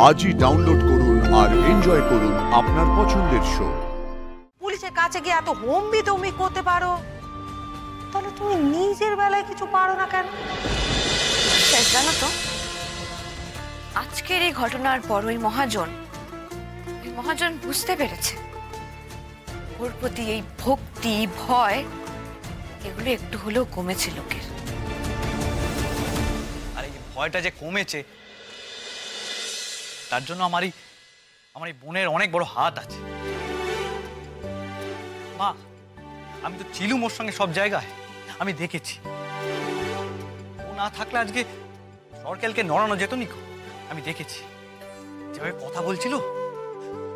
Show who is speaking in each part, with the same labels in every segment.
Speaker 1: আজই ডাউনলোড করুন আর এনজয় করুন আপনার পছন্দের শো।
Speaker 2: পুলিশের কাছে গিয়ে এত হম্বিতম্বি করতে পারো, তাহলে তুমি নিজের বেলায় কিছু পারো না কেন?
Speaker 3: জানো তো, আজকের এই ঘটনার পর ওই মহাজন বুঝতে পেরেছে ওর প্রতি এই ভক্তি ভয় এগুলো একটু হলেও কমেছে লোকের।
Speaker 4: আর এই ভয়টা যে কমেছে তার জন্য আমার এই বোনের অনেক বড় হাত আছে। মা, আমি তো ছিলুম ওর সঙ্গে সব জায়গায়, আমি দেখেছি। ও না থাকলে আজকে সরকারকে নড়ানো যেত নি। আমি দেখেছি যেভাবে কথা বলছিল,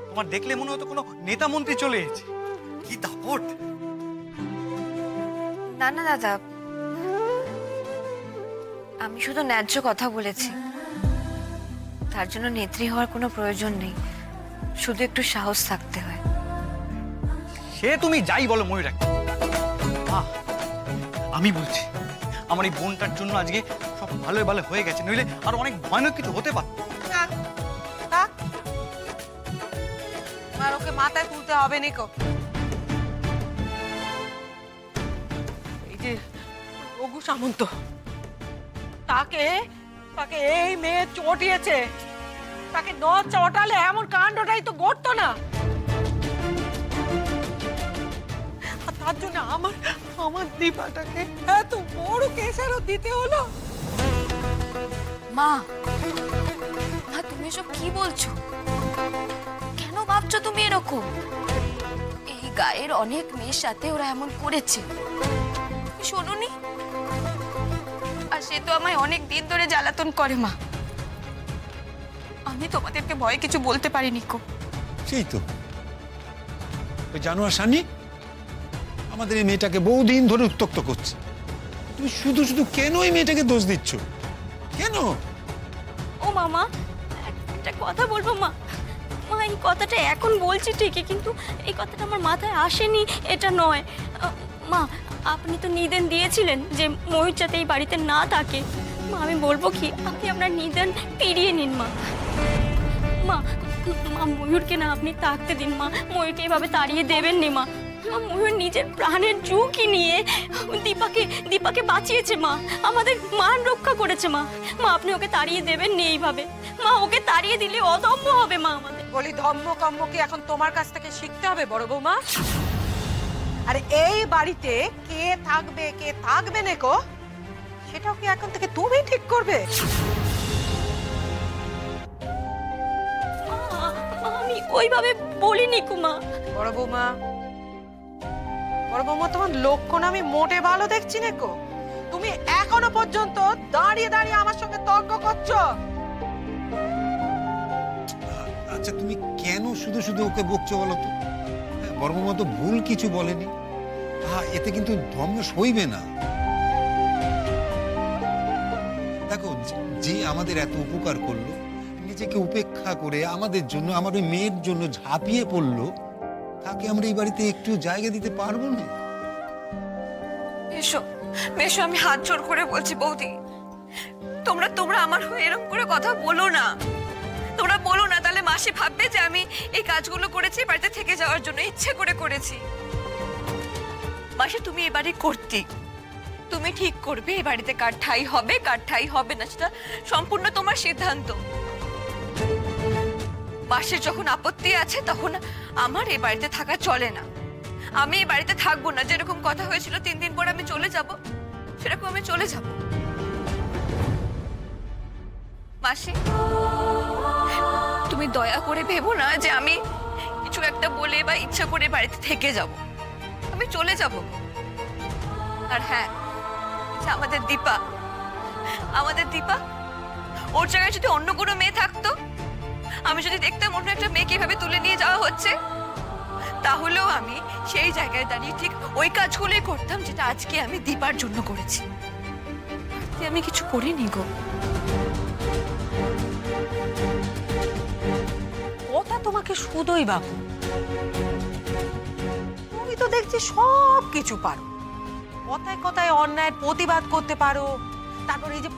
Speaker 4: তোমার দেখলে মনে হতো কোনো নেতা মন্ত্রী চলে এসেছে। কি দাপট!
Speaker 3: না না দাদা, আমি শুধু ন্যায্য কথা বলেছি। তার জন্য নেত্রী হওয়ার কোনো প্রয়োজন নেই, শুধু একটু সাহস থাকতে হয়।
Speaker 4: সে তুমি যাই বলো ময়ূরা, আমি বলছি আমার এই বোনটার জন্য আজকে সব ভালো ভালো হয়ে গেছে, নইলে আর অনেক ভয়ানক কিছু হতে পারত।
Speaker 2: আর ওকে মাথায় তুলতে হবে নিকো। এই যে রঘু সামন্ত, তাকে এই মেয়ে চটিয়েছে, তাকে ন চটালে এমন কাণ্ডটাই তো ঘটতো না। আর তার জন্য আমার দীপাটাকে এত বড় কেসেরও দিতে হলো।
Speaker 3: মা, তুমি এসব কি বলছো? কেন ভাবছো তুমি এরকম? এই গায়ের অনেক মেয়ের সাথে ওরা এমন করেছে, শোনোনি? আর সে তো আমায় অনেক দিন ধরে জ্বালাতন করে। মা, আমি তোমাদেরকে ভয়ে কিছু বলতে পারিনি কো।
Speaker 5: সেই তো ওই জানোয়ার সানি আমাদের এই মেয়েটাকে বহুদিন ধরে উত্ত্যক্ত করছে। তুমি শুধু শুধু কেন এই মেয়েটাকে দোষ দিচ্ছ? কেন?
Speaker 6: ও মামা, একটা কথা বলবো মা। এই কথাটা এখন বলছি ঠিকই, কিন্তু এই কথাটা আমার মাথায় আসেনি এটা নয়। মা, আপনি তো নিদেন দিয়েছিলেন যে ময়ূর যাতে এই বাড়িতে না থাকে। মা, আমি বলবো কি, আপনি আপনার নিদেন ফিরিয়ে নিন মা। মা, ময়ূরকে না আপনি থাকতে দিন মা। ময়ূরকে এভাবে তাড়িয়ে দেবেন নি মা। ময়ূর নিজের প্রাণের ঝুঁকি নিয়ে দীপাকে বাঁচিয়েছে মা, আমাদের মান রক্ষা করেছে মা। মা, আপনি ওকে তাড়িয়ে দেবেন নি এইভাবে। মা, ওকে তাড়িয়ে দিলে অদম্য হবে মা আমাদের।
Speaker 2: বলি ধম্ম কম্ম কি এখন তোমার কাছ থেকে শিখতে হবে বড় বৌমা? আর এই বাড়িতে কে থাকবে নেকো, সেটাও কি এখন থেকে তুমি ঠিক করবে?
Speaker 6: আমি ওইভাবে বলিনি কুমা।
Speaker 2: বড় বৌমা, তোমার লক্ষণ আমি মোটে ভালো দেখছি নেকো। তুমি এখনো পর্যন্ত দাঁড়িয়ে দাঁড়িয়ে আমার সঙ্গে তর্ক করছো।
Speaker 5: আচ্ছা, তুমি কেন শুধু শুধু ওকে বকছো বলো তো? বড় বৌমা তো ভুল কিছু বলেনি। এতে কিন্তু ধর্ম সইবে না। দেখো, যে আমাদের এত উপকার করলো, নিজেকে উপেক্ষা করে আমাদের জন্য, আমার ওই মেয়ের জন্য ঝাঁপিয়ে পড়লো, তাকে আমরা এই বাড়িতে একটু জায়গা দিতে পারবো না?
Speaker 3: বেশো, আমি হাত জোর করে বলছি বৌদি, তোমরা আমার হয়ে এরকম করে কথা বলো না। তোমরা বলো না, তাহলে মাসি ভাববে যে আমি এই কাজগুলো করেছি বাড়িতে থেকে যাওয়ার জন্য, ইচ্ছে করে করেছি। মাসি, তুমি এ বাড়ি কর্ত্রী, তুমি ঠিক করবে এই বাড়িতে কার ঠাঁই হবে কার ঠাঁই হবে না, সেটা সম্পূর্ণ তোমার সিদ্ধান্ত। মাসির যখন আপত্তি আছে তখন আমার এই বাড়িতে থাকা চলে না। আমি এই বাড়িতে থাকবো না। যেরকম কথা হয়েছিল 3 দিন পর আমি চলে যাব, সেরকম আমি চলে যাব। মাসি, তুমি দয়া করে ভেবো না যে আমি কিছু একটা বলে বা ইচ্ছা করে বাড়িতে থেকে যাব। আমি চলে যাব। আর হ্যাঁ, আমাদের দীপা, ওর জায়গায় যদি অন্য কোনো মেয়ে থাকতো, আমি যদি দেখতাম অন্য একটা মেয়েকে এভাবে তুলে নিয়ে যাওয়া হচ্ছে, তাহলেও আমি সেই জায়গায় দাঁড়িয়ে ঠিক ওই কাজগুলোই করতাম যেটা আজকে আমি দীপার জন্য করেছি। আমি কিছু করিনি গো।
Speaker 2: কথা তোমাকে শুধুই বাবু, তুমি তো দেখছি সব কিছু পারো। কথায় কথায় অন্যায়ের প্রতিবাদ করতে পারো, তারপর এই যে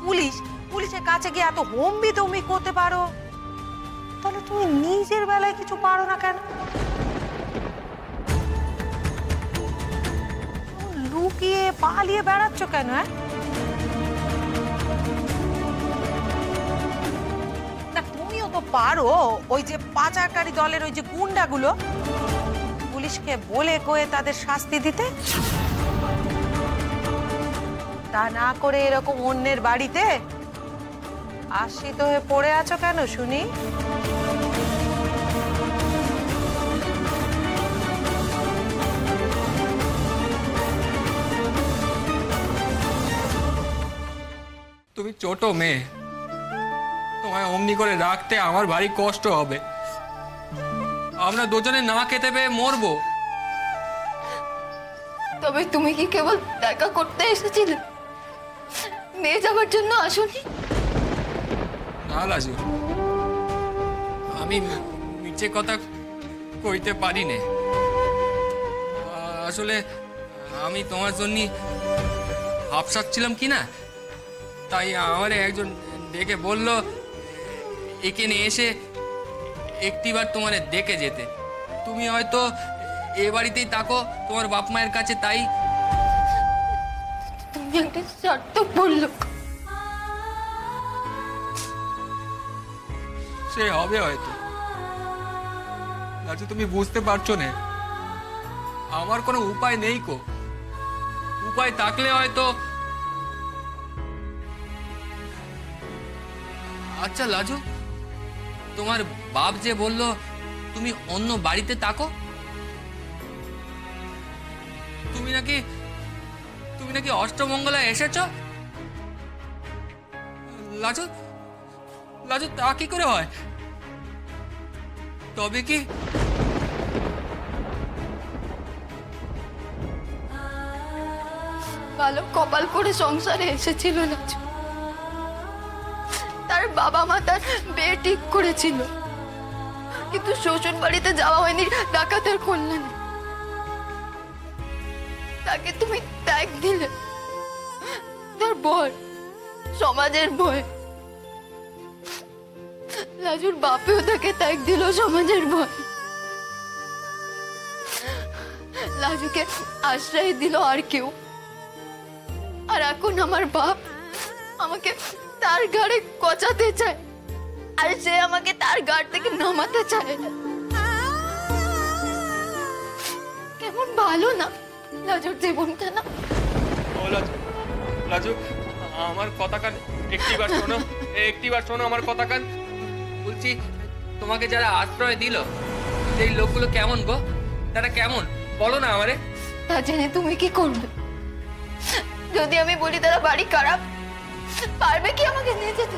Speaker 2: পুলিশের কাছে গিয়ে এত হম্বিতম্বি করতে পারো, তাহলে তুমি নিজের বেলায় কিছু পারো না কেন? লুকিয়ে পালিয়ে বেড়াচ্ছ কেন? না তুমিও তো পারো ওই যে পাচারকারী দলের ওই যে গুন্ডাগুলো, পুলিশকে বলে কয়ে তাদের শাস্তি দিতে। তা না করে এরকম অন্যের বাড়িতে আশ্রিত হয়ে পড়ে আছো কেন শুনি?
Speaker 7: তুমি ছোট মেয়ে, তোমায় অমনি করে রাখতে আমার ভারী কষ্ট হবে। আমরা দুজনে না খেতে পেয়ে মরবো।
Speaker 3: তবে তুমি কি কেবল দেখা করতে এসেছিলে, নিয়ে যাওয়ার জন্য আসোনি?
Speaker 7: না লাজু, আমি মিছে কথা কইতে পারি না। আসলে আমি তোমার জন্য হাফসাচ্ছিলাম কি না, তাই আমার একজন ডেকে বলল এখানে এসে একটিবার তোমার দেখে যেতে। তুমি হয়তো এ বাড়িতেই থাকো তোমার বাপ মায়ের কাছে, তাই।
Speaker 3: তুমি একটা স্বার্থপর লোক।
Speaker 7: সে হবে হয়তো লাজু, তুমি বুঝতে পারছো না, আমার কোনো উপায় নেই কো। উপায় থাকলে হয়তো। আচ্ছা লাজু, তোমার বাপ যে বললো তুমি অন্য বাড়িতে থাকো, তুমি নাকি অষ্টমঙ্গলায় এসেছ? লাজু লাজু, তা কি করে হয়? তবে কি
Speaker 3: ভালো কপাল করে সংসারে এসেছিল লাজু। তার বাবা মা তার বিয়ে ঠিক করেছিল, কিন্তু শ্বশুর বাড়িতে যাওয়া হয়নি ডাকাতের কল্যাণে। তাকে তুমি ত্যাগ দিলে, তার ভয়, সমাজের ভয়। লাজুর বাপেও তাকে ত্যাগ দিল সমাজের ভয়। লাজুকে আশ্রয় দিল আর কেউ। আর এখন আমার বাপ আমাকে তার ঘাড়ে কচাতে চায়, আর সে আমাকে তার ঘাট থেকে নামাতে চায়। কেমন ভালো না লাজুর জীবনটা না?
Speaker 7: ও লাজু, লাজু আমার কথা কান একটিবার শোনো, একটিবার শোনো আমার কথা কান। বলছি, তোমাকে যারা আশ্রয় দিল সেই লোকগুলো কেমন গো? তারা কেমন বলো না আমারে।
Speaker 3: তা জেনে তুমি কি করবে? যদি আমি বলি তারা বাড়ি খারাপ, পারবে কি আমাকে নিয়ে যেতে?